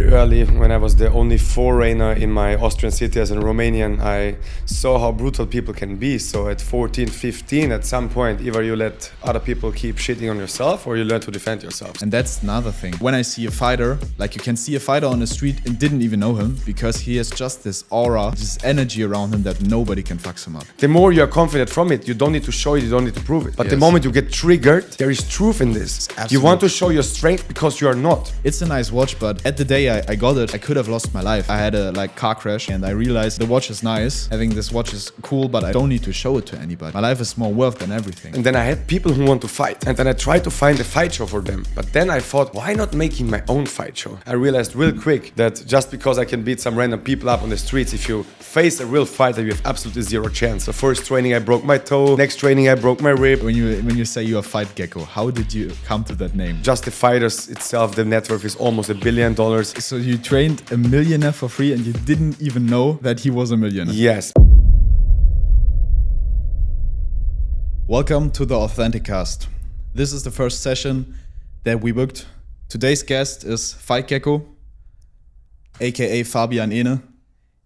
very early, when I was the only foreigner in my Austrian city as a Romanian, I saw how brutal people can be. So at 14, 15, at some point, either you let other people keep shitting on yourself or you learn to defend yourself. And that's another thing. When I see a fighter, like you can see a fighter on the street and didn't even know him because he has just this aura, this energy around him that nobody can fuck him up. The more you're confident from it, you don't need to show it, you don't need to prove it. But the moment you get triggered, there is truth in this. You want to show your strength because you are not. It's a nice watch, but at the day I got it, I could have lost my life. I had a car crash and I realized the watch is nice. Having this watch is cool, but I don't need to show it to anybody. My life is more worth than everything. And then I had people who want to fight. And then I tried to find a fight show for them. But then I thought, why not making my own fight show? I realized real quick that just because I can beat some random people up on the streets, if you face a real fighter, you have absolutely zero chance. So first training I broke my toe, next training I broke my rib. When you say you're Fightgecko, how did you come to that name? Just the fighters itself, the net worth is almost $1 billion. So you trained a millionaire for free and you didn't even know that he was a millionaire? Yes. Welcome to the Authenticast. This is the first session that we booked. Today's guest is Fightgecko, aka Fabian Ene.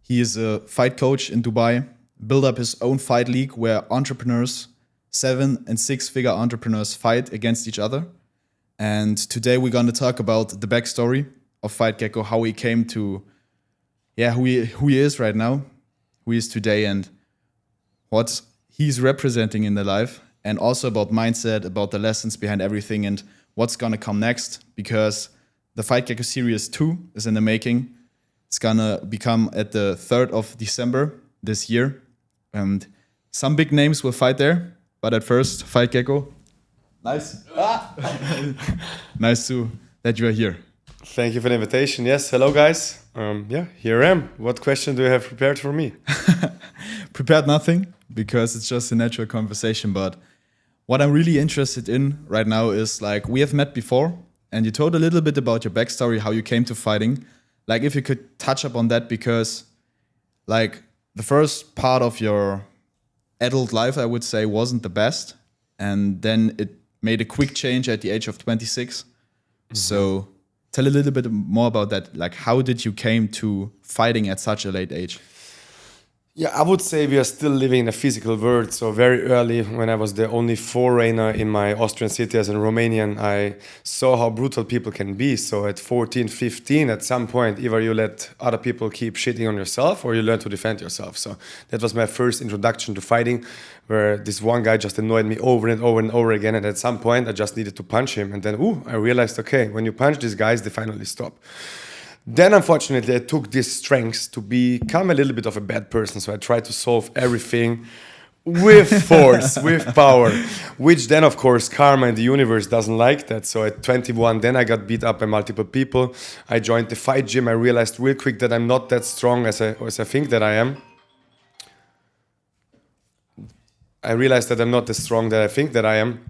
He is a fight coach in Dubai, built up his own fight league where entrepreneurs, 7- and 6-figure entrepreneurs fight against each other. And today we're going to talk about the backstory of Fightgecko, how he came to, who he is right now, who he is today, and what he's representing in the life, and also about mindset, about the lessons behind everything, and what's going to come next, because the Fightgecko Series 2 is in the making. It's going to become at the 3rd of December this year, and some big names will fight there, but at first, Fightgecko, nice. Nice that you are here. Thank you for the invitation. Yes, hello guys. Here I am. What question do you have prepared for me? Prepared nothing, because it's just a natural conversation. But what I'm really interested in right now is, like, we have met before, and you told a little bit about your backstory, how you came to fighting. Like, if you could touch up on that, because, like, the first part of your adult life, I would say, wasn't the best, and then it made a quick change at the age of 26. So tell a little bit more about that. Like, how did you came to fighting at such a late age? Yeah, I would say we are still living in a physical world. So very early, when I was the only foreigner in my Austrian city as a Romanian, I saw how brutal people can be. So at 14, 15, at some point, either you let other people keep shitting on yourself or you learn to defend yourself. So that was my first introduction to fighting, where this one guy just annoyed me over and over and over again. And at some point, I just needed to punch him. And then, I realized, okay, when you punch these guys, they finally stop. Then, unfortunately, I took these strengths to become a little bit of a bad person. So I tried to solve everything with force, with power, which then, of course, karma and the universe doesn't like that. So at 21, then I got beat up by multiple people. I joined the fight gym. I realized real quick that I'm not that strong as I think that I am. I realized that I'm not as strong that I think that I am.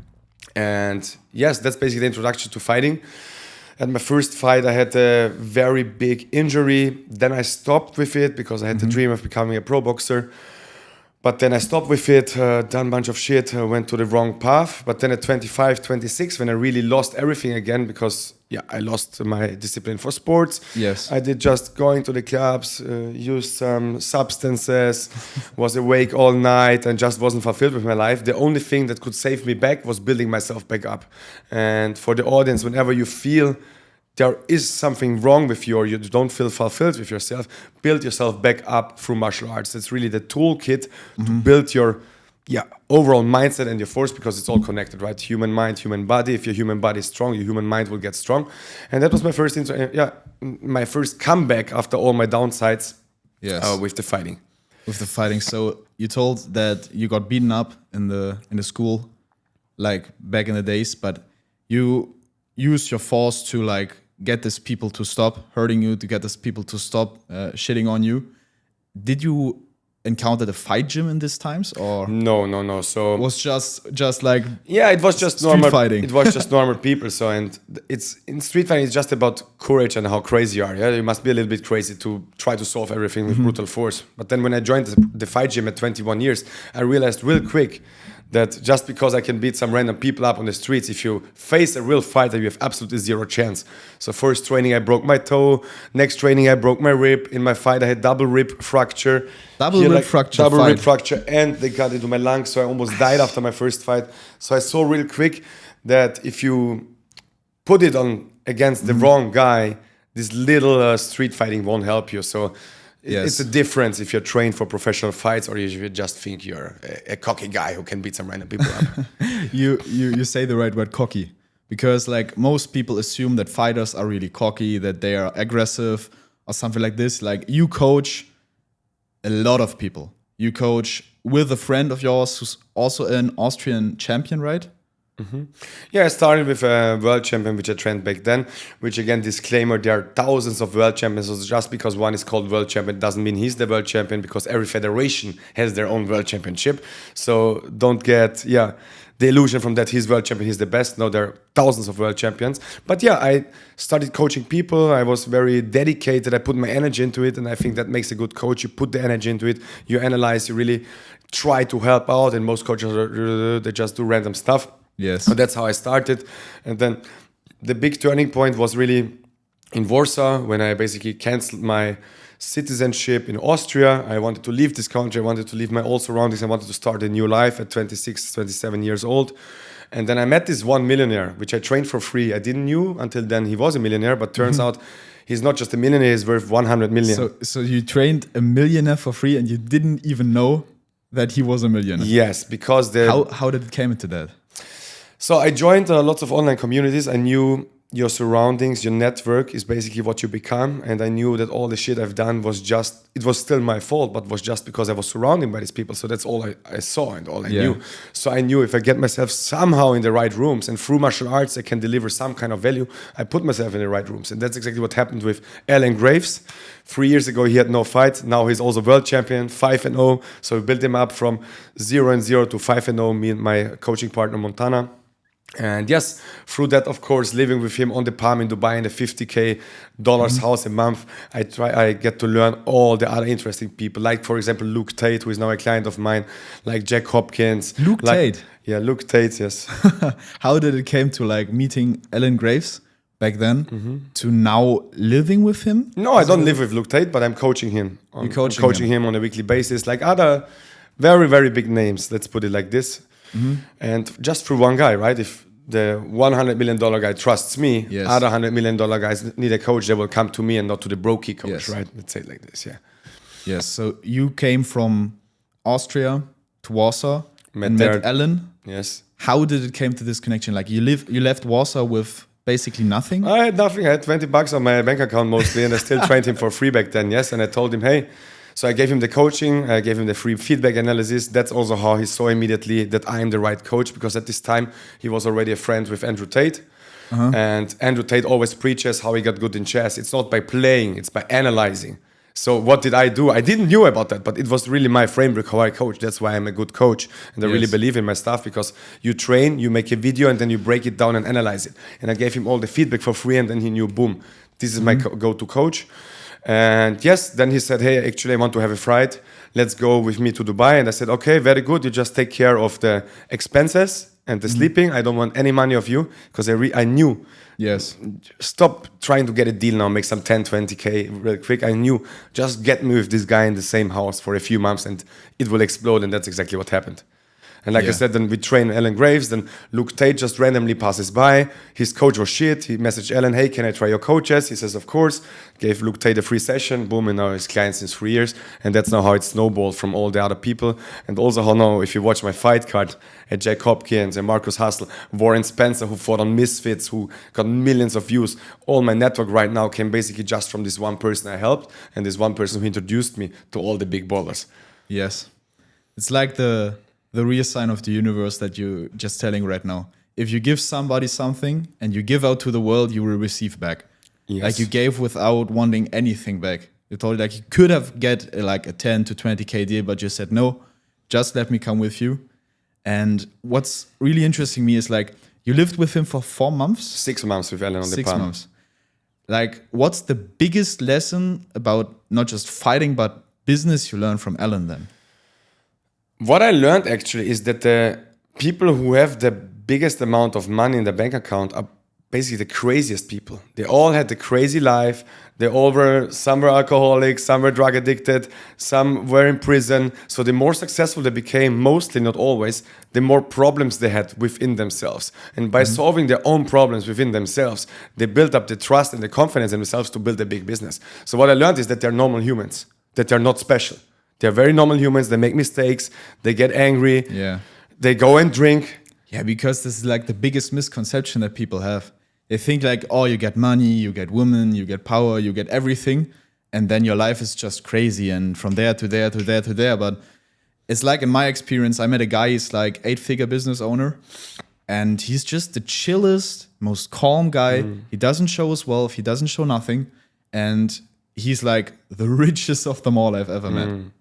And yes, that's basically the introduction to fighting. At my first fight, I had a very big injury. Then I stopped with it because I had the dream of becoming a pro boxer. But then I stopped with it, done a bunch of shit, went to the wrong path. But then at 25, 26, when I really lost everything again, because I lost my discipline for sports. Yes. I did just going to the clubs, used some substances, was awake all night and just wasn't fulfilled with my life. The only thing that could save me back was building myself back up. And for the audience, whenever you feel there is something wrong with you or you don't feel fulfilled with yourself, build yourself back up through martial arts. That's really the toolkit to build your overall mindset and your force, because it's all connected, right? Human mind, human body. If your human body is strong, your human mind will get strong. And that was my first my first comeback after all my downsides. Yes. With the fighting. With the fighting. So you told that you got beaten up in the school, like back in the days, but you used your force to, like, get these people to stop hurting you, to get these people to stop shitting on you. Did you encounter the fight gym in these times, or no? So it was just like it was just street normal fighting. It was just normal people. So and it's in street fighting, it's just about courage and how crazy you are. Yeah, you must be a little bit crazy to try to solve everything with brutal force. But then when I joined the fight gym at 21 years, I realized real quick that just because I can beat some random people up on the streets, if you face a real fighter, you have absolutely zero chance. So first training, I broke my toe. Next training, I broke my rib. In my fight, I had double rib fracture. Double rib fracture, and they got into my lungs, so I almost died after my first fight. So I saw real quick that if you put it on against the wrong guy, this little street fighting won't help you. So it's a difference if you're trained for professional fights or if you just think you're a cocky guy who can beat some random people up. You say the right word, cocky, because like most people assume that fighters are really cocky, that they are aggressive or something like this. Like you coach a lot of people. You coach with a friend of yours who's also an Austrian champion, right? Mm-hmm. Yeah, I started with a world champion, which I trained back then, which again, disclaimer, there are thousands of world champions. So just because one is called world champion doesn't mean he's the world champion, because every federation has their own world championship. So don't get, the illusion from that he's world champion, he's the best. No, there are thousands of world champions. But yeah, I started coaching people. I was very dedicated. I put my energy into it. And I think that makes a good coach. You put the energy into it. You analyze, you really try to help out. And most coaches, they just do random stuff. Yes. So that's how I started. And then the big turning point was really in Warsaw, when I basically canceled my citizenship in Austria. I wanted to leave this country. I wanted to leave my old surroundings. I wanted to start a new life at 26, 27 years old. And then I met this one millionaire, which I trained for free. I didn't knew until then he was a millionaire, but turns out he's not just a millionaire, he's worth 100 million. So you trained a millionaire for free and you didn't even know that he was a millionaire? Yes, because How did it came into that? So I joined lots of online communities. I knew your surroundings, your network is basically what you become. And I knew that all the shit I've done was it was still my fault, but was just because I was surrounded by these people. So that's all I saw and all I knew. So I knew if I get myself somehow in the right rooms and through martial arts, I can deliver some kind of value, I put myself in the right rooms. And that's exactly what happened with Alan Graves. 3 years ago, he had no fight. Now he's also world champion, 5-0. So we built him up from 0-0 to 5-0, me and my coaching partner, Montana. And yes, through that, of course, living with him on the palm in Dubai in a $50K house a month, I get to learn all the other interesting people. Like, for example, Luke Tate, who is now a client of mine, like Jack Hopkins. Tate? Yeah, Luke Tate, yes. How did it came to like meeting Alan Graves back then to now living with him? No, I don't live with Luke Tate, but I'm coaching him. I'm coaching him on a weekly basis, like other very, very big names, let's put it like this. And just through one guy, right? If the $100 million guy trusts me, other $100 million guys need a coach, they will come to me and not to the brokey coach, right? Let's say it like this, Yes, so you came from Austria to Warsaw, met Alan. Yes. How did it came to this connection? Like you left Warsaw with basically nothing? I had nothing. I had $20 on my bank account mostly, and I still trained him for free back then, yes. And I told him, hey, so I gave him the coaching, I gave him the free feedback analysis. That's also how he saw immediately that I am the right coach, because at this time he was already a friend with Andrew Tate. And Andrew Tate always preaches how he got good in chess. It's not by playing, it's by analyzing. So what did I do? I didn't know about that, but it was really my framework how I coach. That's why I'm a good coach. And I really believe in my stuff, because you train, you make a video, and then you break it down and analyze it. And I gave him all the feedback for free, and then he knew, boom, this is my go-to coach. And yes, then he said, hey, actually, I want to have a fight. Let's go with me to Dubai. And I said, okay, very good. You just take care of the expenses and the sleeping. I don't want any money of you, because I knew. Yes. Stop trying to get a deal now, make some 10, 20K real quick. I knew, just get me with this guy in the same house for a few months and it will explode. And that's exactly what happened. And like I said, then we train Alan Graves, then Luke Tate just randomly passes by. His coach was shit. He messaged Alan, hey, can I try your coaches? He says, of course. Gave Luke Tate a free session. Boom, and now he's client since 3 years. And that's now how it snowballed from all the other people. And also how now, if you watch my fight card, at Jack Hopkins and Marcus Hustle, Warren Spencer, who fought on Misfits, who got millions of views. All my network right now came basically just from this one person I helped, and this one person who introduced me to all the big ballers. Yes. It's like the real sign of the universe that you're just telling right now. If you give somebody something and you give out to the world, you will receive back. Yes. Like you gave without wanting anything back. You told like you could have get like a 10 to 20K deal, but you said, no, just let me come with you. And what's really interesting me is like, you lived with him for 4 months? 6 months with Alan on the palm. 6 months. Like, what's the biggest lesson about not just fighting, but business you learned from Alan then? What I learned actually is that the people who have the biggest amount of money in the bank account are basically the craziest people. They all had the crazy life. Some were alcoholics, some were drug addicted, some were in prison. So the more successful they became, mostly, not always, the more problems they had within themselves. And by solving their own problems within themselves, they built up the trust and the confidence in themselves to build a big business. So what I learned is that they're normal humans, that they're not special. They're very normal humans. They make mistakes. They get angry. Yeah. They go and drink. Yeah, because this is like the biggest misconception that people have. They think like, oh, you get money, you get women, you get power, you get everything, and then your life is just crazy and from there to there to there to there. But it's like in my experience, I met a guy, he's like 8-figure business owner, and he's just the chillest, most calm guy. He doesn't show his wealth, he doesn't show nothing, and he's like the richest of them all I've ever met.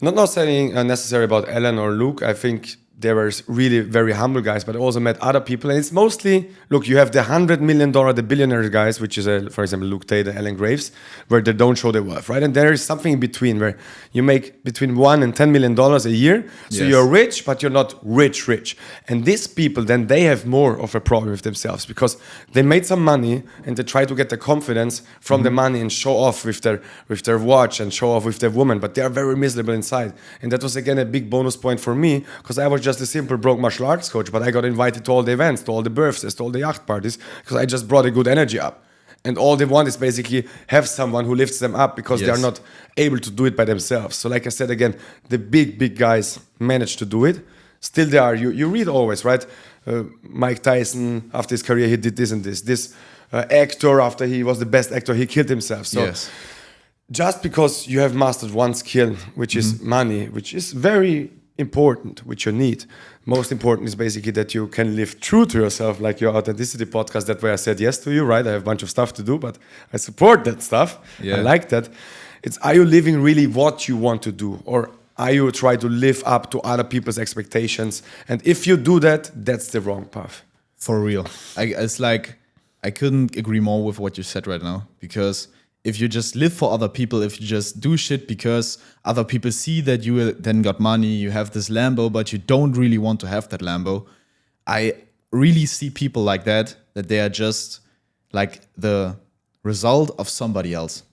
Not saying necessary about Ellen or Luke. I think they were really very humble guys, but I also met other people. And it's mostly, look, you have the $100 million, the billionaire guys, which is, for example, Luke Tate, Ellen Graves, where they don't show their wealth, right? And there is something in between where you make between $1 and $10 million a year. So you're rich, but you're not rich. And these people, then they have more of a problem with themselves because they made some money and they try to get the confidence from the money and show off with their watch and show off with their woman, but they are very miserable inside. And that was, again, a big bonus point for me because I was just a simple broke martial arts coach, but I got invited to all the events, to all the birthdays, to all the yacht parties because I just brought a good energy up. And all they want is basically have someone who lifts them up because they are not able to do it by themselves. So like I said, again, the big guys managed to do it. Still there are, you read always, right? Mike Tyson, after his career, he did this and this. This actor, after he was the best actor, he killed himself. So just because you have mastered one skill, which is money, which is very important, which you need. Most important is basically that you can live true to yourself, like your authenticity podcast. That way I said yes to you, right? I have a bunch of stuff to do, but I support that stuff. I like that. It's, are you living really what you want to do? Or are you trying to live up to other people's expectations? And if you do that, that's the wrong path. For real. It's like, I couldn't agree more with what you said right now, because if you just live for other people, if you just do shit because other people see that you then got money, you have this Lambo, but you don't really want to have that Lambo. I really see people like that they are just like the result of somebody else.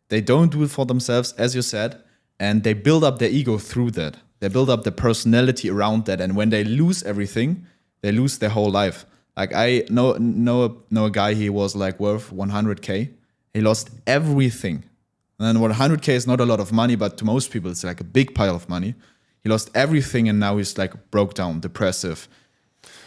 They don't do it for themselves, as you said, and they build up their ego through that. They build up the personality around that, and when they lose everything, they lose their whole life. Like I know a guy, he was like worth 100K. He lost everything. And 100K is not a lot of money, but to most people, it's like a big pile of money. He lost everything, and now he's like broke down, depressive.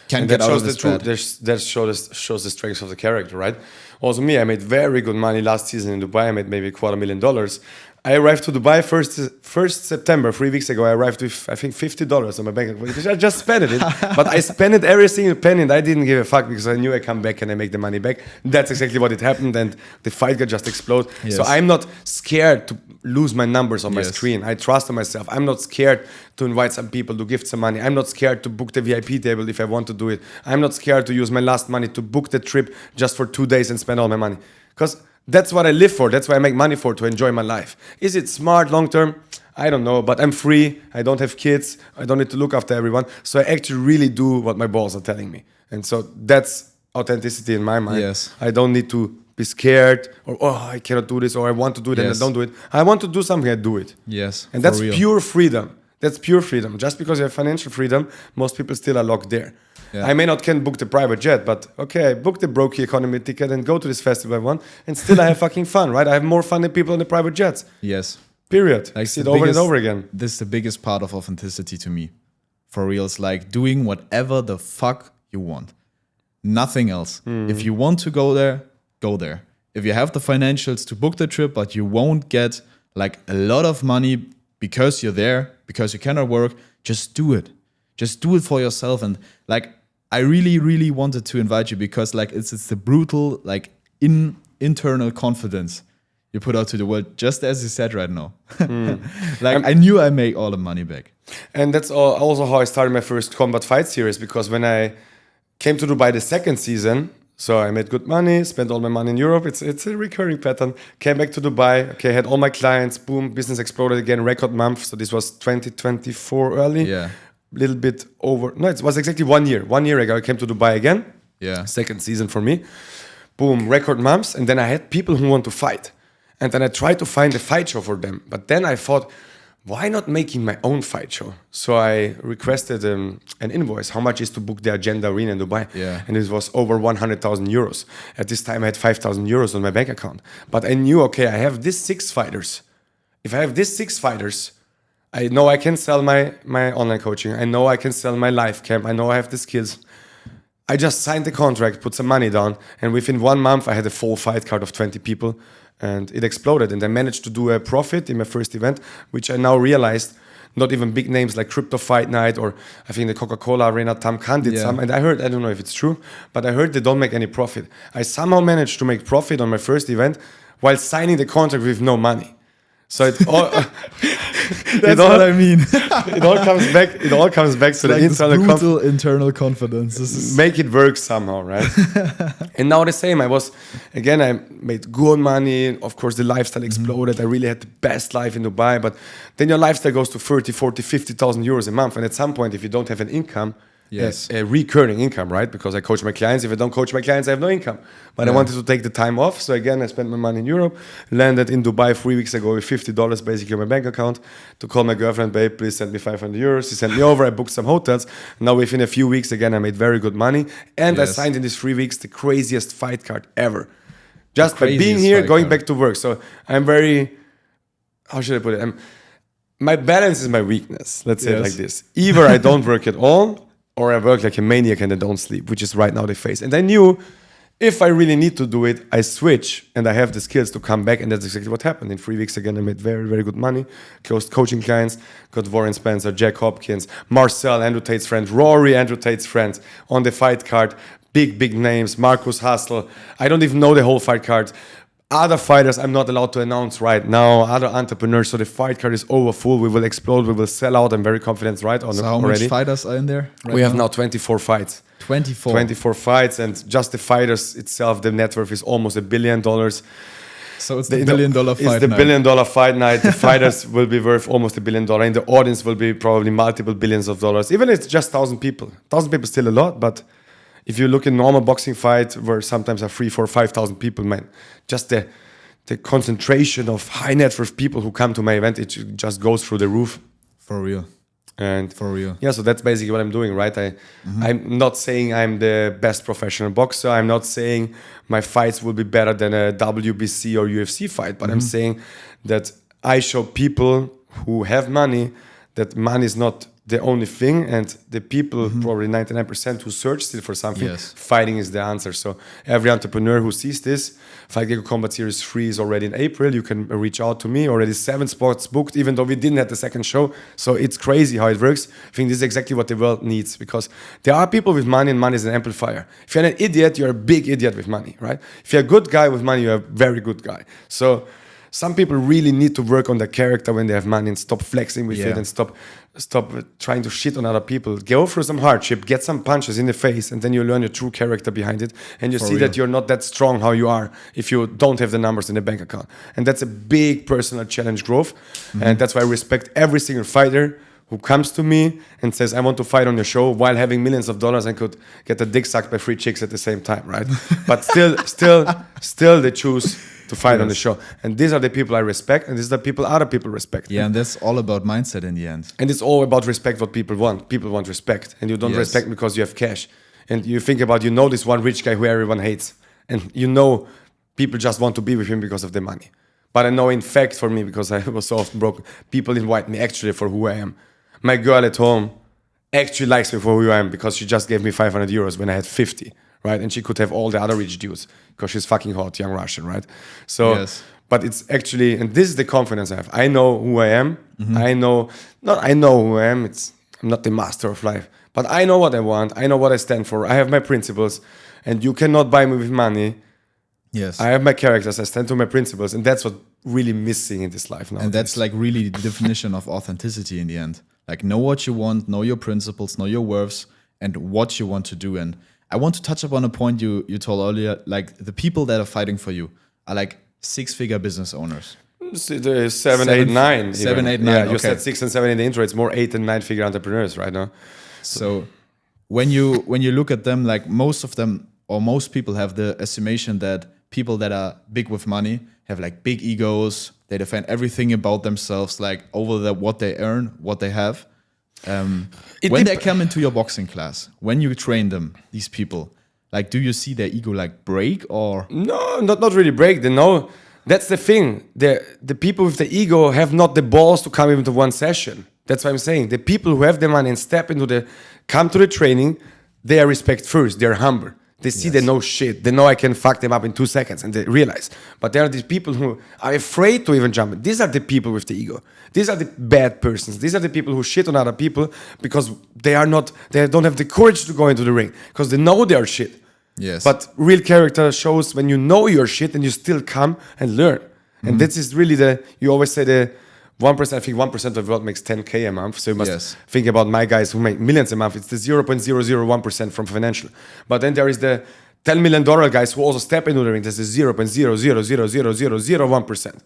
Can't get out of this bed. That shows the strength of the character, right? Also me, I made very good money last season in Dubai. I made maybe $250,000. I arrived to Dubai 1st September, 3 weeks ago. I arrived with, I think, $50 on my bank account. I just spent it. But I spent it every single penny, and I didn't give a fuck because I knew I come back and I make the money back. That's exactly what it happened, and the fight got just explode. So I'm not scared to lose my numbers on my screen. I trust in myself. I'm not scared to invite some people to gift some money. I'm not scared to book the VIP table if I want to do it. I'm not scared to use my last money to book the trip just for 2 days and spend all my money. Because that's what I live for. That's what I make money for, to enjoy my life. Is it smart long term? I don't know, but I'm free. I don't have kids. I don't need to look after everyone. So I actually really do what my balls are telling me. And so that's authenticity in my mind. I don't need to be scared or, oh, I cannot do this, or I want to do it and I don't do it. I want to do something, I do it. And that's pure freedom. That's pure freedom. Just because you have financial freedom, most people still are locked there. I may not can book the private jet, but okay, I book the brokey economy ticket and go to this festival I want, and still I have fucking fun, right? I have more fun than people on the private jets. Period. I see it over and over again. This is the biggest part of authenticity to me. For real, it's like doing whatever the fuck you want. Nothing else. If you want to go there, go there. If you have the financials to book the trip, but you won't get like a lot of money because you're there, because you cannot work, just do it. Just do it for yourself. And like, I really wanted to invite you because like it's the brutal like internal confidence you put out to the world, just as you said right now. Like I knew I make all the money back. And that's also how I started my first combat fight series, because when I came to Dubai the second season, so I made good money, spent all my money in Europe. It's a recurring pattern. Came back to Dubai. Okay, had all my clients. Boom, business exploded again. Record month. So this was 2024 early. little bit over. No, it was exactly 1 year. 1 year ago, I came to Dubai again. Yeah. Second season for me. Boom, record months. And then I had people who want to fight. And then I tried to find a fight show for them. But then I thought, why not making my own fight show? So I requested an invoice. How much is to book the Agenda Arena in Dubai? Yeah. And it was over 100,000 euros. At this time, I had 5,000 euros on my bank account. But I knew, okay, I have these 6 fighters. If I have these 6 fighters, I know I can sell my online coaching. I know I can sell my live camp. I know I have the skills. I just signed the contract, put some money down, and within 1 month, I had a full fight card of 20 people. And it exploded, and I managed to do a profit in my first event, which I now realized not even big names like Crypto Fight Night or I think the Coca-Cola Arena, Tam Khan did some. And I heard, I don't know if it's true, but I heard they don't make any profit. I somehow managed to make profit on my first event while signing the contract with no money. So it all, That's what I mean. it all comes back. It all comes back to Like the this internal brutal internal confidence. This is make it work somehow, right? And now the same. I made good money. Of course, the lifestyle exploded. I really had the best life in Dubai. But then your lifestyle goes to 30, 40, 50,000 euros a month. And at some point, if you don't have an income, a recurring income, right? Because I coach my clients. If I don't coach my clients, I have no income. But I wanted to take the time off. So again, I spent my money in Europe, landed in Dubai 3 weeks ago with $50 basically on my bank account to call my girlfriend, babe, please send me 500 euros. She sent me over. I booked some hotels. Now within a few weeks, again, I made very good money. And I signed in these 3 weeks the craziest fight card ever. Just by being here, going back to work. So I'm very, how should I put it? My balance is my weakness. Let's say it like this. Either I don't work at all, or I work like a maniac and I don't sleep, which is right now the phase. And I knew if I really need to do it, I switch and I have the skills to come back. And that's exactly what happened. In 3 weeks again, I made very, very good money. Closed coaching clients, got Warren Spencer, Jack Hopkins, Marcel, Andrew Tate's friend, Rory, Andrew Tate's friend on the fight card. Big names, Marcus Hassel. I don't even know the whole fight card. Other fighters I'm not allowed to announce right now, other entrepreneurs, so the fight card is over full. We will explode, we will sell out. I'm very confident right on so how already. much fighters are in there right We have now 24 fights. 24 fights, and just the fighters itself, the net worth is almost $1 billion. So it's the $1 billion fight night. It's the $1 billion fight night. The fighters will be worth almost $1 billion, and the audience will be probably multiple billions of dollars. Even if it's just 1,000 people. 1,000 people is still a lot, but if you look at normal boxing fight where sometimes are 3, 4, 5,000 people, man, just the concentration of high net worth people who come to my event, it just goes through the roof. For real. And for real. Yeah, so that's basically what I'm doing, right? I'm not saying I'm the best professional boxer. I'm not saying my fights will be better than a WBC or UFC fight, but I'm saying that I show people who have money that money is not the only thing, and the people, probably 99% who search still for something, fighting is the answer. So every entrepreneur who sees this, Fightgecko Combat Series 3 is already in April. You can reach out to me. Already 7 spots booked, even though we didn't have the second show. So it's crazy how it works. I think this is exactly what the world needs, because there are people with money, and money is an amplifier. If you're an idiot, you're a big idiot with money, right? If you're a good guy with money, you're a very good guy. So some people really need to work on their character when they have money and stop flexing with it and stop trying to shit on other people. Go through some hardship, get some punches in the face, and then you learn your true character behind it. And you see that you're not that strong how you are if you don't have the numbers in the bank account. And that's a big personal challenge growth. And that's why I respect every single fighter who comes to me and says, I want to fight on your show, while having millions of dollars and could get a dick sucked by 3 chicks at the same time, right? But still they choose to fight on the show. And these are the people I respect, and these are the people other people respect. Yeah, and that's all about mindset in the end. And it's all about respect what people want. People want respect. And you don't respect because you have cash. And you think about, this one rich guy who everyone hates. And people just want to be with him because of the money. But I know in fact for me, because I was so often broke, people invite me actually for who I am. My girl at home actually likes me for who I am because she just gave me 500 euros when I had 50. Right, and she could have all the other rich dudes because she's fucking hot, young Russian, right? So, but it's actually, and this is the confidence I have. I know who I am. I know who I am. I'm not the master of life, but I know what I want. I know what I stand for. I have my principles, and you cannot buy me with money. Yes, I have my characters. I stand to my principles, and that's what really missing in this life now. And that's like really the definition of authenticity in the end. Like, know what you want, know your principles, know your worths, and what you want to do. And I want to touch upon a point you told earlier, like the people that are fighting for you are like 6-figure business owners. Seven, 8, 9. 7, even. 8, 9. Yeah, you okay. said 6 and 7 in the intro. It's more 8 and 9 figure entrepreneurs right now. So when you look at them, like most of them or most people have the estimation that people that are big with money have like big egos. They defend everything about themselves, like over what they earn, what they have. When they come into your boxing class, when you train them, these people, like, do you see their ego like break or? No, not really break. They know that's the thing. The people with the ego have not the balls to come into one session. That's what I'm saying. The people who have the money and come to the training, they are respect first. They're humble. They see they know shit. They know I can fuck them up in 2 seconds and they realize. But there are these people who are afraid to even jump in. These are the people with the ego. These are the bad persons. These are the people who shit on other people because they don't have the courage to go into the ring because they know they are shit. Yes. But real character shows when you know your shit and you still come and learn. And this is really you always say the 1%, I think 1% of the world makes 10K a month. So you must think about my guys who make millions a month. It's the 0.001% from financial. But then there is the $10 million guys who also step into the ring. That's the 0.0000001%.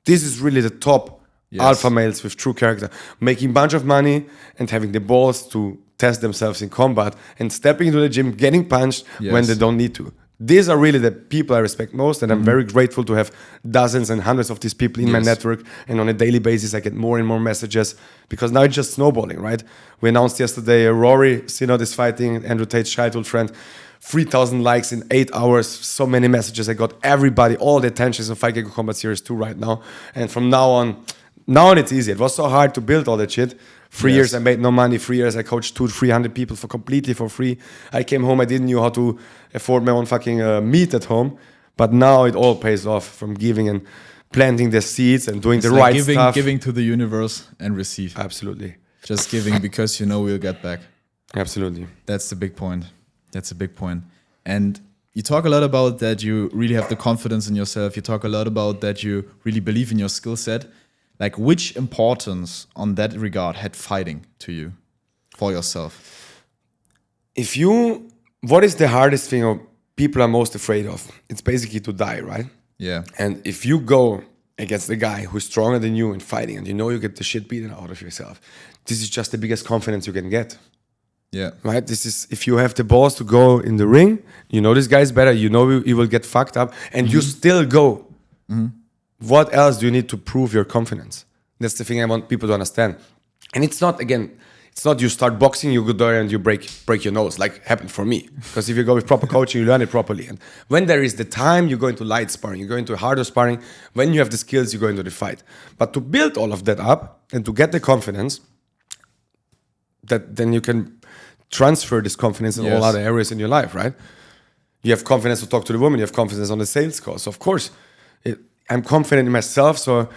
This is really the top alpha males with true character, making a bunch of money and having the balls to test themselves in combat and stepping into the gym, getting punched when they don't need to. These are really the people I respect most, and I'm very grateful to have dozens and hundreds of these people in my network. And on a daily basis, I get more and more messages because now it's just snowballing, right? We announced yesterday Rory Synod is fighting Andrew Tate's childhood friend. 3,000 likes in 8 hours. So many messages. I got everybody, all the attention on Fightgecko Combat Series 2 right now. And from now on it's easy. It was so hard to build all that shit. 3 years I made no money. 3 years I coached 200-300 people completely for free. I came home, I didn't know how to afford my own fucking meat at home. But now it all pays off from giving and planting the seeds and doing the right stuff. Giving to the universe and receive. Absolutely. Just giving because you know we'll get back. Absolutely. That's the big point. And you talk a lot about that you really have the confidence in yourself. You talk a lot about that you really believe in your skill set. Like, which importance on that regard had fighting to you for yourself? What is the hardest thing people are most afraid of? It's basically to die, right? Yeah. And if you go against the guy who's stronger than you in fighting and you know you get the shit beaten out of yourself, this is just the biggest confidence you can get. Yeah. Right? This is, if you have the balls to go in the ring, you know this guy's better, you know you will get fucked up, and you still go. What else do you need to prove your confidence? That's the thing I want people to understand. And it's not you start boxing, you go there and you break your nose, like happened for me. Because if you go with proper coaching, you learn it properly. And when there is the time, you go into light sparring, you go into harder sparring. When you have the skills, you go into the fight. But to build all of that up and to get the confidence, that then you can transfer this confidence in all other areas in your life, right? You have confidence to talk to the woman, you have confidence on the sales call. So of course, I'm confident in myself, so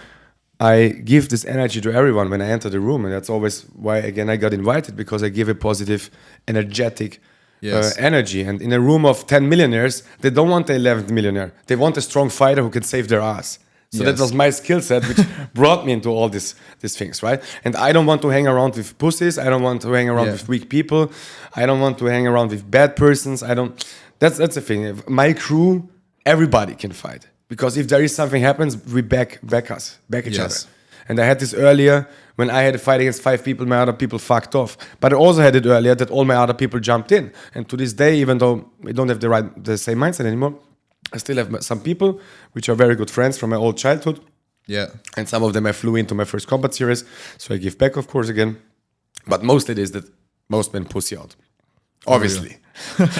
I give this energy to everyone when I enter the room. And that's always why, again, I got invited, because I give a positive, energetic energy. And in a room of 10 millionaires, they don't want the 11th millionaire. They want a strong fighter who can save their ass. So that was my skill set, which brought me into all these things, right? And I don't want to hang around with pussies. I don't want to hang around with weak people. I don't want to hang around with bad persons. That's the thing. My crew, everybody can fight. Because if there is something happens, we back each other. And I had this earlier when I had a fight against 5 people, my other people fucked off. But I also had it earlier that all my other people jumped in. And to this day, even though we don't have the same mindset anymore, I still have some people which are very good friends from my old childhood. Yeah. And some of them I flew into my first combat series. So I give back, of course, again. But mostly it is that most men pussy out. Obviously.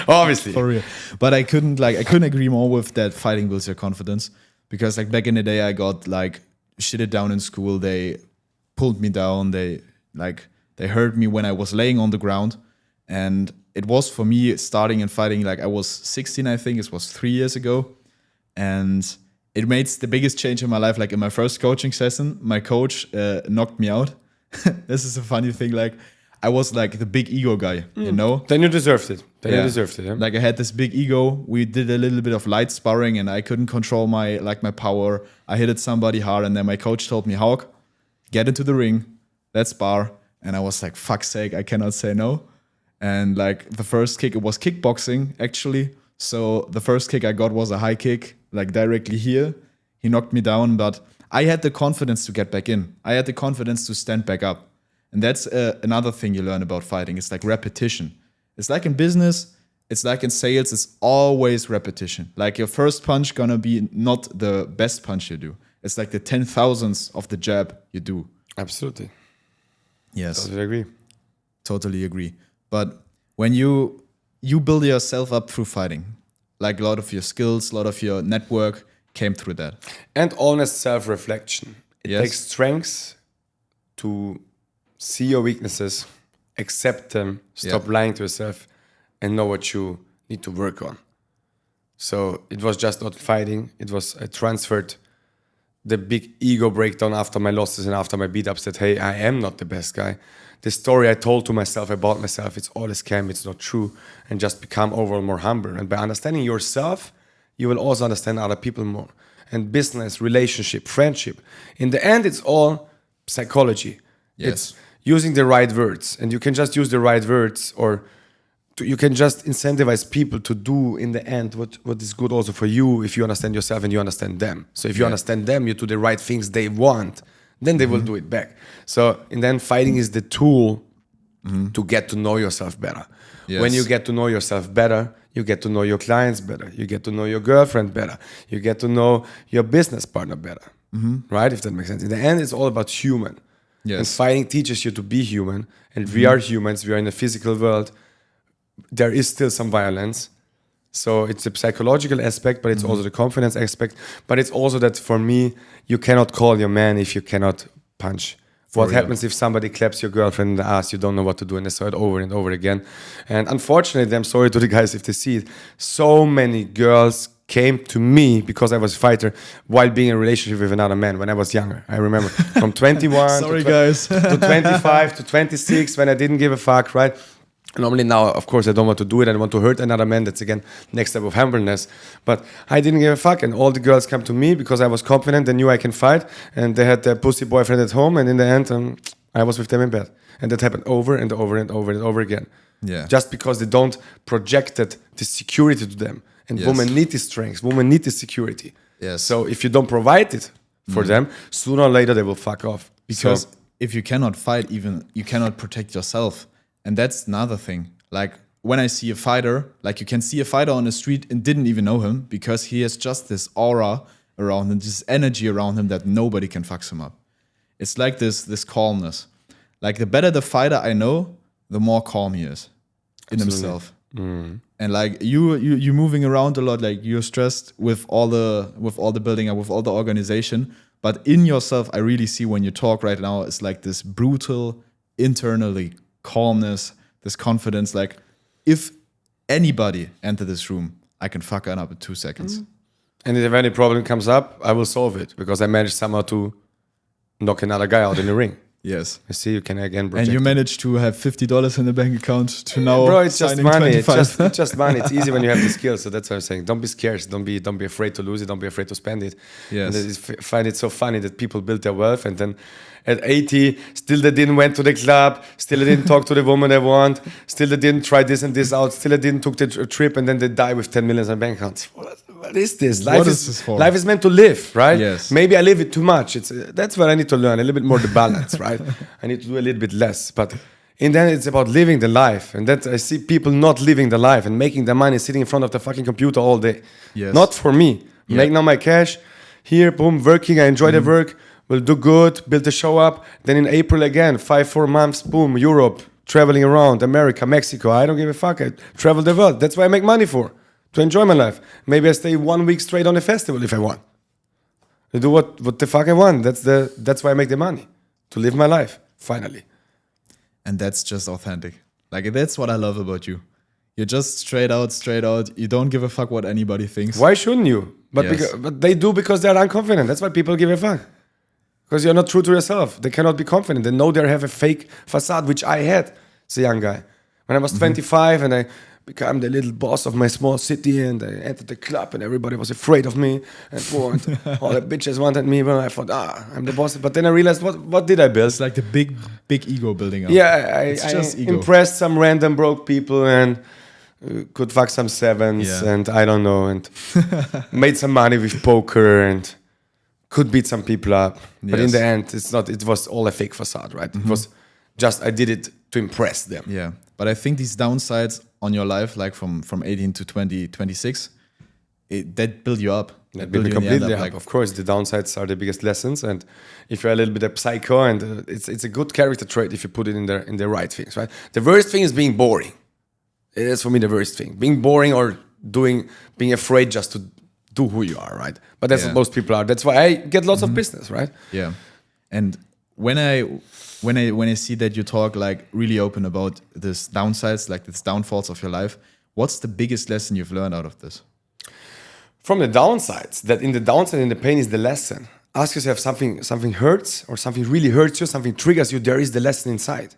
Obviously. For real. But I couldn't agree more with that. Fighting builds your confidence. Because like back in the day, I got like shitted down in school. They pulled me down. They hurt me when I was laying on the ground. And it was for me starting and fighting, like I was 16, I think. It was 3 years ago. And it made the biggest change in my life. Like in my first coaching session, my coach knocked me out. This is a funny thing. Like I was like the big ego guy, you know? Then you deserved it. You deserved it. Yeah? Like I had this big ego. We did a little bit of light sparring and I couldn't control my power. I hit somebody hard and then my coach told me, Hauk, get into the ring, let's spar. And I was like, fuck's sake, I cannot say no. And like the first kick, it was kickboxing actually. So the first kick I got was a high kick, like directly here. He knocked me down, but I had the confidence to get back in. I had the confidence to stand back up. And that's another thing you learn about fighting. It's like repetition. It's like in business, it's like in sales, it's always repetition. Like your first punch gonna be not the best punch you do. It's like the 10,000th of the jab you do. Absolutely. Yes. Totally agree. Totally agree. But when you build yourself up through fighting, like a lot of your skills, a lot of your network came through that. And honest self-reflection. It Yes. takes strength to see your weaknesses, accept them, stop lying to yourself, and know what you need to work on. So it was just not fighting. It was I transferred the big ego breakdown after my losses and after my beat-ups that, hey, I am not the best guy. The story I told to myself about myself, it's all a scam, it's not true, and just become overall more humble. And by understanding yourself, you will also understand other people more. And business, relationship, friendship. In the end, it's all psychology. Yes. It's using the right words. And you can just use the right words, or you can just incentivize people to do in the end what is good also for you if you understand yourself and you understand them. So if you understand them, you do the right things they want, then they will do it back. So in the end, fighting is the tool to get to know yourself better. Yes. When you get to know yourself better, you get to know your clients better. You get to know your girlfriend better. You get to know your business partner better. Right? If that makes sense. In the end, it's all about human. Yes. And fighting teaches you to be human. And we are humans. We are in a physical world. There is still some violence. So it's a psychological aspect, but it's also the confidence aspect. But it's also that for me, you cannot call your man if you cannot punch. What happens if somebody claps your girlfriend in the ass? You don't know what to do, and they saw it over and over again. And unfortunately, I'm sorry to the guys if they see it, so many girls came to me because I was a fighter while being in a relationship with another man when I was younger. I remember from 21 Sorry, to, guys. to 25 to 26 when I didn't give a fuck, right? Normally now, of course, I don't want to do it. I don't want to hurt another man. That's, again, next step of humbleness. But I didn't give a fuck. And all the girls come to me because I was confident. They knew I can fight. And they had their pussy boyfriend at home. And in the end, I was with them in bed. And that happened over and over and over and over again. Yeah. Just because they don't projected the security to them. And women need this strength. Women need this security. Yes. So if you don't provide it for them, sooner or later they will fuck off. Because if you cannot fight, even you cannot protect yourself. And that's another thing. Like when I see a fighter, like you can see a fighter on the street and didn't even know him because he has just this aura around him, this energy around him that nobody can fuck him up. It's like this calmness. Like the better the fighter I know, the more calm he is in himself. And like you moving around a lot, like you're stressed with all the building up, with all the organization. But in yourself, I really see when you talk right now, it's like this brutal, internally calmness, this confidence. Like if anybody enter this room, I can fuck it up in 2 seconds. And if any problem comes up, I will solve it because I managed somehow to knock another guy out in the ring. Yes. I see you can again project. And you managed to have $50 in the bank account to now. Bro, it's just signing money. It's 25. just money. It's easy when you have the skills. So that's what I'm saying. Don't be scared. Don't be afraid to lose it. Don't be afraid to spend it. Yes. And I find it so funny that people build their wealth and then at 80, still they didn't went to the club, still they didn't talk to the woman they want, still they didn't try this and this out, still they didn't took the trip, and then they die with 10 million in bank accounts. What is this? What is this for? Life is meant to live, right? Yes. Maybe I live it too much. That's what I need to learn, a little bit more the balance, right? I need to do a little bit less. But in the end, it's about living the life. And that I see people not living the life and making their money sitting in front of the fucking computer all day. Yes. Not for me. Yeah. Make now my cash, here, boom, working, I enjoy the work, will do good, build the show up. Then in April again, 4 months, boom, Europe, traveling around, America, Mexico. I don't give a fuck. I travel the world. That's what I make money for, to enjoy my life. Maybe I stay 1 week straight on a festival if I want. I do what the fuck I want. That's why I make the money, to live my life, finally. And that's just authentic. Like that's what I love about you. You're just straight out. You don't give a fuck what anybody thinks. Why shouldn't you? But, Yes. but they do because they're unconfident. That's why people give a fuck. Because you're not true to yourself. They cannot be confident. They know they have a fake facade, which I had as a young guy. When I was 25 and I became the little boss of my small city and I entered the club and everybody was afraid of me and all the bitches wanted me. Well, I thought, I'm the boss. But then I realized, what did I build? It's like the big ego building up. Yeah, It's just I ego. impressed some random broke people and could fuck some sevens Yeah. and I don't know, and made some money with poker and could beat some people up, but in Yes. the end, it's not. It was all a fake facade, right? It was just I did it to impress them. Yeah. But I think these downsides on your life, like from 18 to 20, 26, that build you up. That build will be you in the end completely up, up. Of course, the downsides are the biggest lessons, and if you're a little bit a psycho, and it's a good character trait if you put it in the right things, right? The worst thing is being boring. It is for me the worst thing. Being boring or being afraid just to do who you are, right? But that's Yeah. what most people are. That's why I get lots of business, right? Yeah. And when I see that you talk like really open about this downsides, like this downfalls of your life, what's the biggest lesson you've learned out of this? From the downsides, that in the downside and the pain is the lesson. Ask yourself, something hurts or something really hurts you, something triggers you, there is the lesson inside.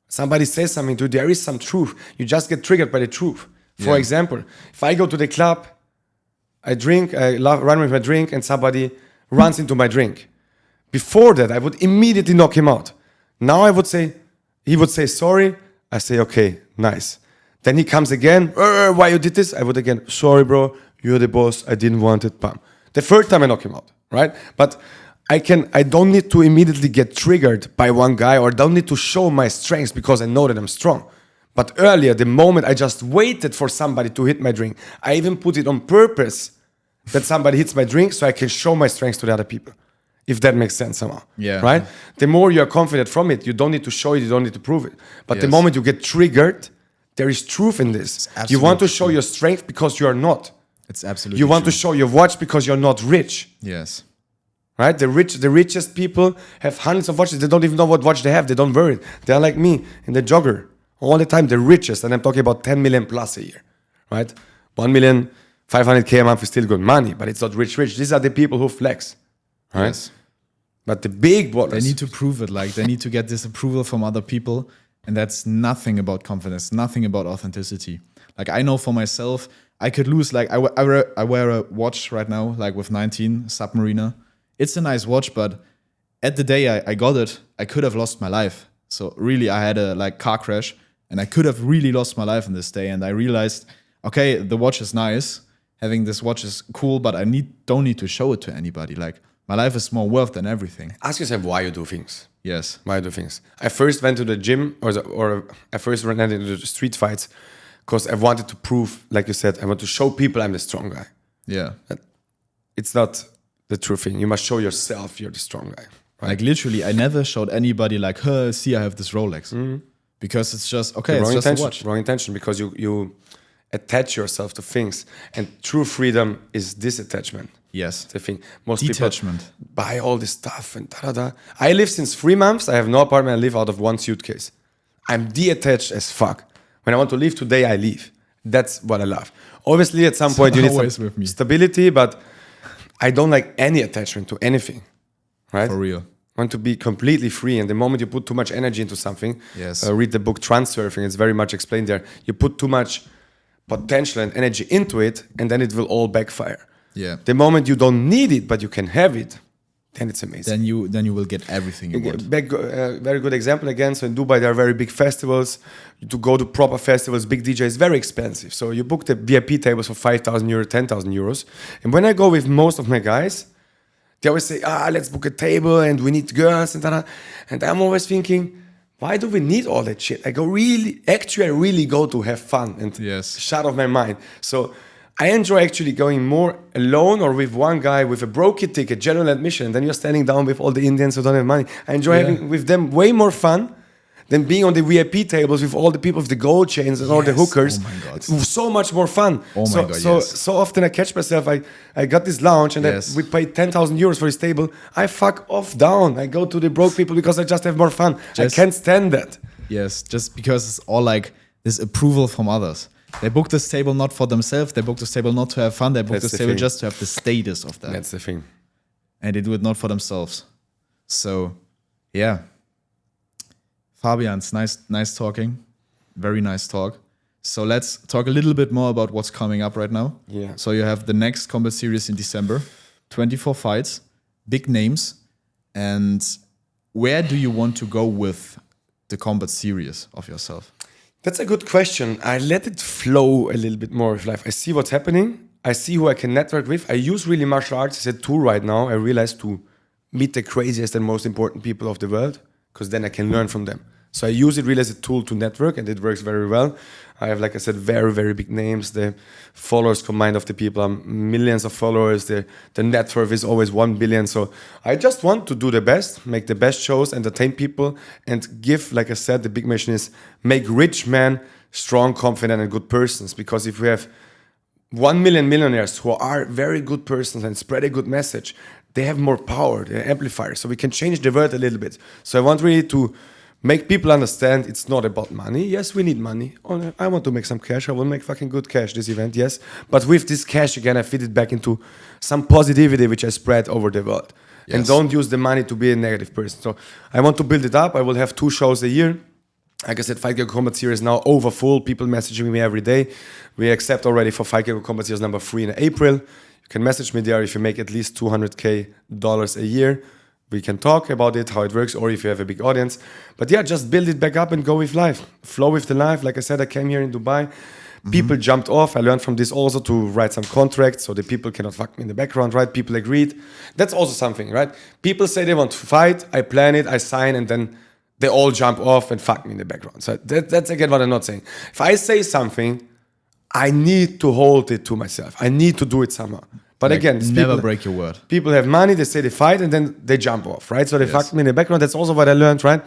Somebody says something to you, there is some truth. You just get triggered by the truth. For example, if I go to the club, I drink, run with my drink, and somebody runs into my drink. Before that, I would immediately knock him out. Now he would say sorry. I say, okay, nice. Then he comes again, why you did this? I would again, sorry, bro, you're the boss, I didn't want it, bam. The third time I knock him out, right? But I don't need to immediately get triggered by one guy or don't need to show my strengths because I know that I'm strong. But earlier, the moment I just waited for somebody to hit my drink, I even put it on purpose that somebody hits my drink so I can show my strengths to the other people. If that makes sense somehow, Yeah. right? The more you're confident from it, you don't need to show it, you don't need to prove it. But the Yes. moment you get triggered, there is truth in this. It's You want to absolutely show true. your strength because you are not. It's absolutely You want true. to show your watch because you're not rich, Yes. right? The richest people have hundreds of watches. They don't even know what watch they have. They don't wear it. They're like me in the jogger all the time. The richest, and I'm talking about 10 million plus a year, right? 1,500,000 a month is still good money, but it's not rich. These are the people who flex, right? Yes. But the big ballers, They need to prove it. Like they need to get this approval from other people. And that's nothing about confidence, nothing about authenticity. Like I know for myself, I could lose, like I wear a watch right now, like with 19, Submariner. It's a nice watch, but at the day I got it, I could have lost my life. So really I had a like car crash and I could have really lost my life in this day. And I realized, okay, the watch is nice. Having this watch is cool, but I don't need to show it to anybody. Like my life is more worth than everything. ask yourself why you do things. Yes. Why I do things. I first went to the gym or I first ran into the street fights because I wanted to prove, like you said, I want to show people I'm the strong guy. Yeah. It's not the true thing. You must show yourself you're the strong guy. Right? Like literally, I never showed anybody like, huh, see, I have this Rolex. Because it's just, okay, it's wrong just a intention. watch. Wrong intention because you attach yourself to things. And true freedom is disattachment. Yes. The thing. Most Detachment. people buy all this stuff and da-da-da. I live since 3 months. I have no apartment. I live out of one suitcase. I'm detached as fuck. When I want to leave today, I leave. That's what I love. Obviously, at some point, you need always some with me. stability, but I don't like any attachment to anything. Right? For real. I want to be completely free. And the moment you put too much energy into something, Yes. read the book Transurfing, it's very much explained there. You put too much potential and energy into it, and then it will all backfire. Yeah. The moment you don't need it, but you can have it, then it's amazing. Then you will get everything you want. Very good example again. So in Dubai, there are very big festivals. To go to proper festivals, big DJ is very expensive. So you book the VIP tables for 5,000 euros, 10,000 euros. And when I go with most of my guys, they always say, let's book a table and we need girls and that. And I'm always thinking, why do we need all that shit? I really go to have fun and Yes. shut off my mind. So I enjoy actually going more alone or with one guy with a broken ticket, general admission, and then you're standing down with all the Indians who don't have money. I enjoy having with them way more fun than being on the VIP tables with all the people with the gold chains and all the Yes. hookers. Oh my God. It's so much more fun. Oh my God, yes. So often I catch myself, I got this lounge and Yes. we paid 10,000 euros for this table. I fuck off down. I go to the broke people because I just have more fun. I can't stand that. Yes, just because it's all like this approval from others. They book this table not for themselves. They book this table not to have fun. They book That's this the table thing. just to have the status of that. That's the thing. And they do it not for themselves. So, yeah. Fabian, it's nice talking. Very nice talk. So let's talk a little bit more about what's coming up right now. Yeah. So you have the next combat series in December, 24 fights, big names. And where do you want to go with the combat series of yourself? That's a good question. I let it flow a little bit more with life. I see what's happening. I see who I can network with. I use really martial arts as a tool right now. I realize to meet the craziest and most important people of the world, because then I can learn from them. So I use it really as a tool to network, and it works very well. I have, like I said, very, very big names. The followers combined of the people are millions of followers. The net worth is always 1 billion. So I just want to do the best, make the best shows, entertain people, and give, like I said, the big mission is make rich men strong, confident, and good persons. Because if we have 1 million millionaires who are very good persons and spread a good message, they have more power, they're amplifiers. So we can change the world a little bit. So I want really to make people understand it's not about money. Yes, we need money. Oh, I want to make some cash. I will make fucking good cash this event, yes. But with this cash, again, I feed it back into some positivity which I spread over the world. Yes. And don't use the money to be a negative person. So I want to build it up. I will have 2 shows a year. Like I said, Fightgecko Combat Series now over full. People messaging me every day. We accept already for Fightgecko Combat Series number 3 in April. You can message me there if you make at least $200K a year. We can talk about it, how it works, or if you have a big audience. But yeah, just build it back up and go with life. Flow with the life. Like I said, I came here in Dubai. People jumped off. I learned from this also to write some contracts so the people cannot fuck me in the background, right? People agreed. That's also something, right? People say they want to fight. I plan it, I sign, and then they all jump off and fuck me in the background. So that's again what I'm not saying. If I say something, I need to hold it to myself. I need to do it somehow. But like, again, never break your word. People have money, they say they fight, and then they jump off, right? So they fuck me in the background. That's also what I learned, right?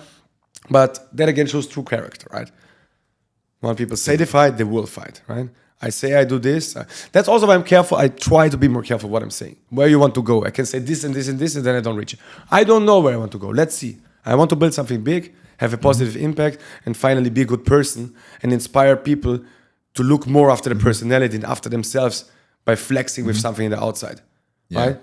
But that again shows true character, right? When people say they fight, they will fight, right? I say I do this. That's also why I'm careful. I try to be more careful what I'm saying. Where you want to go. I can say this and this and this, and then I don't reach it. I don't know where I want to go. Let's see. I want to build something big, have a positive impact, and finally be a good person and inspire people to look more after the personality and after themselves by flexing with something in the outside, right?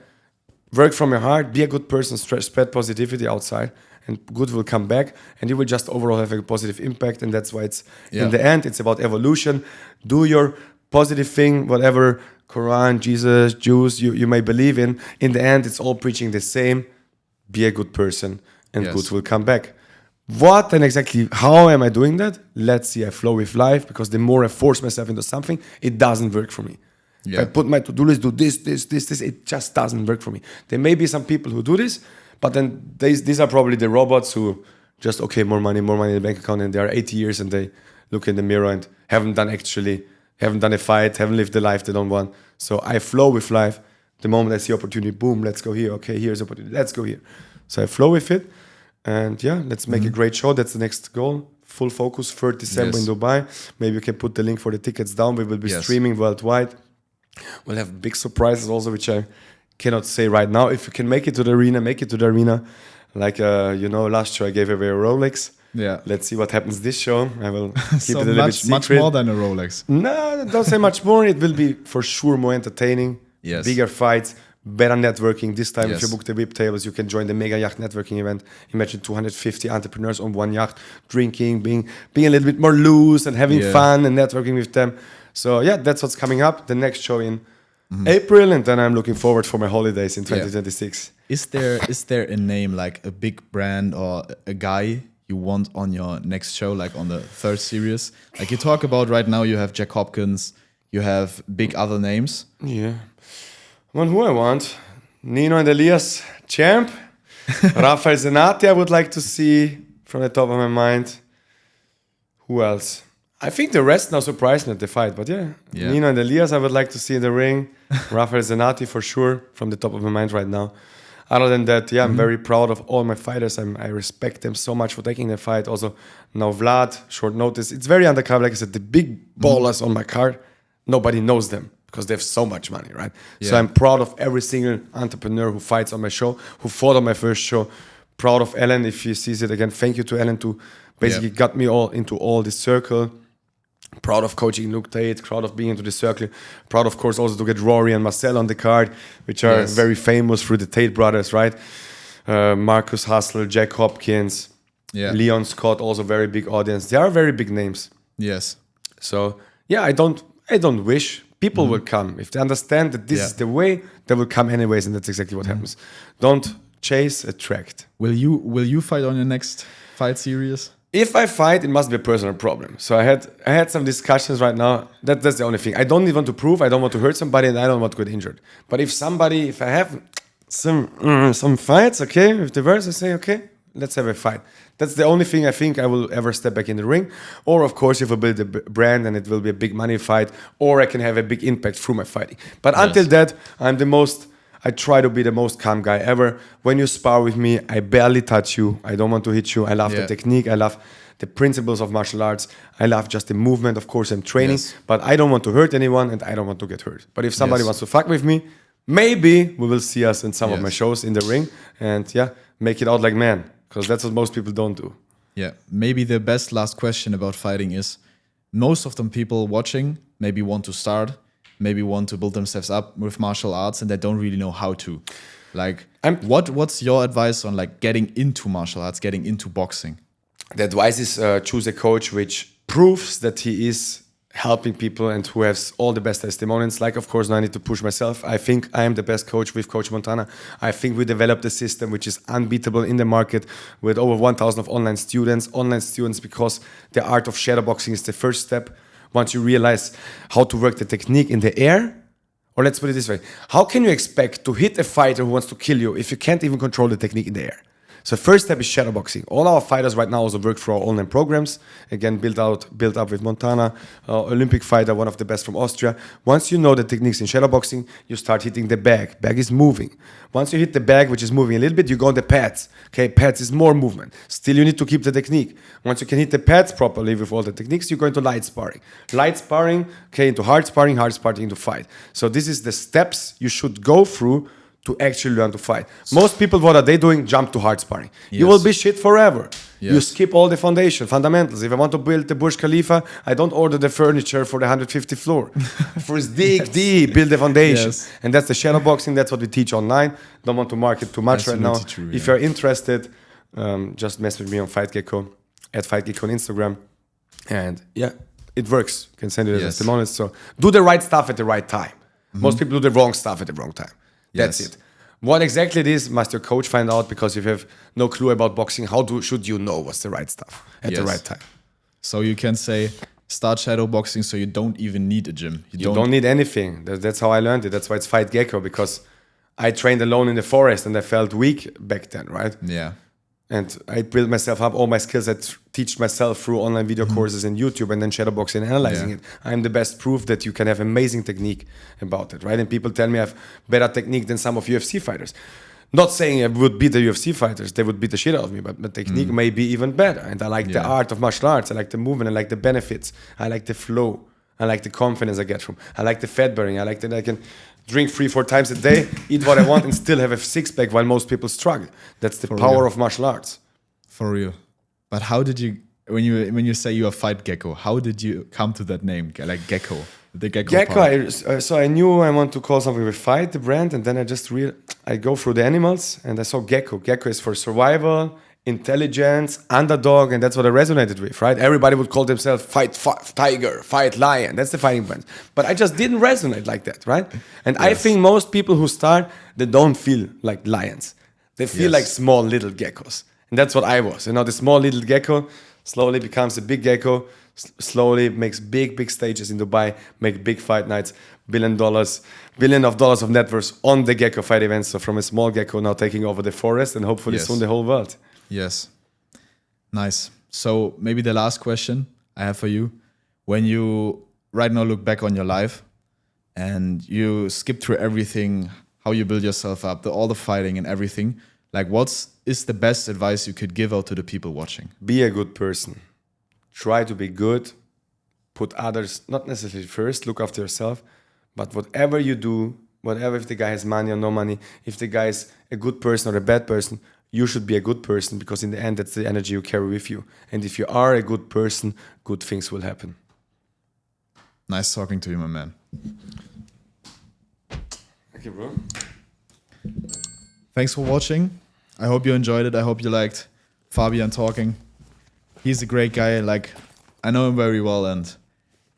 Work from your heart, be a good person, spread positivity outside, and good will come back, and you will just overall have a positive impact. And that's why it's, in the end, it's about evolution. Do your positive thing, whatever Quran, Jesus, Jews you may believe in. In the end, it's all preaching the same. Be a good person, and good will come back. What and exactly how am I doing that? Let's see, I flow with life, because the more I force myself into something, it doesn't work for me. If I put my to-do list, do this, it just doesn't work for me. There may be some people who do this, but then these are probably the robots who just, okay, more money in the bank account, and they are 80 years and they look in the mirror and haven't done a fight, haven't lived the life they don't want. So I flow with life. The moment I see opportunity, boom, let's go here. Okay, here's opportunity, let's go here. So I flow with it. And yeah, let's make a great show. That's the next goal. Full focus, 3rd December in Dubai. Maybe you can put the link for the tickets down. We will be streaming worldwide. We'll have big surprises also, which I cannot say right now. If you can make it to the arena, make it to the arena. Like, last show I gave away a Rolex. Yeah. Let's see what happens this show. I will keep it a little bit secret. Much more than a Rolex. No, don't say much more. It will be for sure more entertaining. Yes. Bigger fights, better networking. This time, if you book the VIP tables, you can join the Mega Yacht Networking event. Imagine 250 entrepreneurs on one yacht, drinking, being a little bit more loose and having fun and networking with them. So yeah, that's what's coming up. The next show in April, and then I'm looking forward for my holidays in 2026. Is there a name, like a big brand or a guy you want on your next show, like on the 3rd series? Like you talk about right now, you have Jack Hopkins, you have big other names. Yeah. Who I want? Nino and Elias, champ. Rafael Zenati, I would like to see from the top of my mind. Who else? I think the rest now surprised me at the fight, but Nino and Elias I would like to see in the ring. Rafael Zenati for sure, from the top of my mind right now. Other than that, I'm very proud of all my fighters. I respect them so much for taking the fight. Also, now Vlad, short notice. It's very undercover. Like I said, the big ballers on my card, nobody knows them because they have so much money, right? So I'm proud of every single entrepreneur who fights on my show, who fought on my first show. Proud of Ellen, if she sees it again. Thank you to Ellen to basically got me all into all this circle. Proud of coaching Luke Tate, proud of being into the circle. Proud, of course, also to get Rory and Marcel on the card, which are very famous through the Tate brothers, right? Marcus Hustle, Jack Hopkins, Leon Scott, also very big audience. They are very big names. Yes. So yeah, I don't wish. People will come. If they understand that this is the way, they will come anyways, and that's exactly what happens. Don't chase, attract. Will you fight on your next fight series? If I fight, it must be a personal problem. So I had some discussions right now. That's the only thing. I don't want to prove. I don't want to hurt somebody, and I don't want to get injured. But if I have some fights, okay, with the verse, I say, okay, let's have a fight. That's the only thing I think I will ever step back in the ring. Or of course, if I build a brand and it will be a big money fight, or I can have a big impact through my fighting. But until that, I try to be the most calm guy ever. When you spar with me, I barely touch you. I don't want to hit you. I love the technique. I love the principles of martial arts. I love just the movement. Of course, I'm training, but I don't want to hurt anyone and I don't want to get hurt. But if somebody wants to fuck with me, maybe we will see us in some of my shows in the ring and make it out like man, because that's what most people don't do. Yeah, maybe the best last question about fighting is, most of them people watching maybe want to start, maybe want to build themselves up with martial arts and they don't really know how to. Like, what's your advice on like getting into martial arts, getting into boxing? The advice is choose a coach which proves that he is helping people and who has all the best testimonials. Like, of course, now I need to push myself. I think I am the best coach with Coach Montana. I think we developed a system which is unbeatable in the market with over 1,000 of online students. Online students, because the art of shadowboxing is the first step. Once you realize how to work the technique in the air, or let's put it this way, how can you expect to hit a fighter who wants to kill you if you can't even control the technique in the air? So first step is shadowboxing. All our fighters right now also work through our online programs. Again, built up with Montana, Olympic fighter, one of the best from Austria. Once you know the techniques in shadowboxing, you start hitting the bag. Bag is moving. Once you hit the bag, which is moving a little bit, you go on the pads. Okay, pads is more movement. Still, you need to keep the technique. Once you can hit the pads properly with all the techniques, you go into light sparring. Light sparring, okay, into hard sparring into fight. So this is the steps you should go through to actually learn to fight. Most people, what are they doing? Jump to hard sparring. You will be shit forever. You skip all the fundamentals. If I want to build the Burj Khalifa, I don't order the furniture for the 150 floor. First dig deep, build the foundation. And that's the shadow boxing. That's what we teach online. Don't want to market too much right now. True, if you're interested, just message me on Fightgecko, at Fightgecko on Instagram. And it works. You can send it as testimonials. So do the right stuff at the right time. Most people do the wrong stuff at the wrong time. That's it. What exactly it is must your coach find out, because if you have no clue about boxing, should you know what's the right stuff at the right time? So you can say, start shadow boxing so you don't even need a gym. You don't need anything. That's how I learned it. That's why it's Fightgecko, because I trained alone in the forest and I felt weak back then, right? Yeah. And I built myself up, all my skills I teach myself through online video courses and YouTube, and then shadowboxing and analyzing it. I'm the best proof that you can have amazing technique about it, right? And people tell me I have better technique than some of UFC fighters. Not saying I would beat the UFC fighters, they would beat the shit out of me, but the technique may be even better. And I like the art of martial arts, I like the movement, I like the benefits, I like the flow, I like the confidence I get from, I like the fat burning, I like that I can drink 3-4 times a day, eat what I want, and still have a six-pack while most people struggle. That's the power of martial arts. For real. But how did you, when you say you are Fightgecko, how did you come to that name, like Gecko? The Gecko. So I knew I want to call something with fight, the brand, and then I go through the animals, and I saw Gecko. Gecko is for survival, intelligence, underdog, and that's what I resonated with, right? Everybody would call themselves fight tiger, fight lion. That's the fighting brand. But I just didn't resonate like that, right? And I think most people who start, they don't feel like lions. They feel like small little geckos. And that's what I was. You know, the small little gecko slowly becomes a big gecko, slowly makes big stages in Dubai, make big fight nights, $1 billion of net worth on the gecko fight events. So from a small gecko now taking over the forest and hopefully soon the whole world. Yes. Nice. So maybe the last question I have for you, when you right now look back on your life and you skip through everything, how you build yourself up, all the fighting and everything, like is the best advice you could give out to the people watching? Be a good person. Try to be good. Put others, not necessarily first, look after yourself. But whatever you do, whatever if the guy has money or no money, if the guy is a good person or a bad person, you should be a good person, because in the end, that's the energy you carry with you. And if you are a good person, good things will happen. Nice talking to you, my man. Thank you, bro. Thanks for watching. I hope you enjoyed it. I hope you liked Fabian talking. He's a great guy. Like, I know him very well, and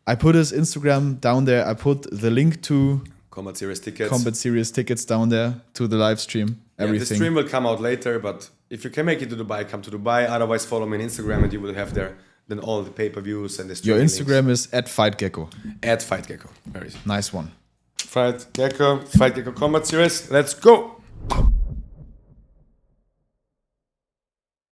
I put his Instagram down there. I put the link to Combat Series tickets. Combat Series tickets down there to the live stream. Everything. The stream will come out later, but if you can make it to Dubai, come to Dubai. Otherwise, follow me on Instagram, and you will have there then all the pay-per-views and the Your streaming Instagram is @FightGecko. links. @FightGecko. Very easy. Nice one. Fight Gecko Combat Series. Let's go.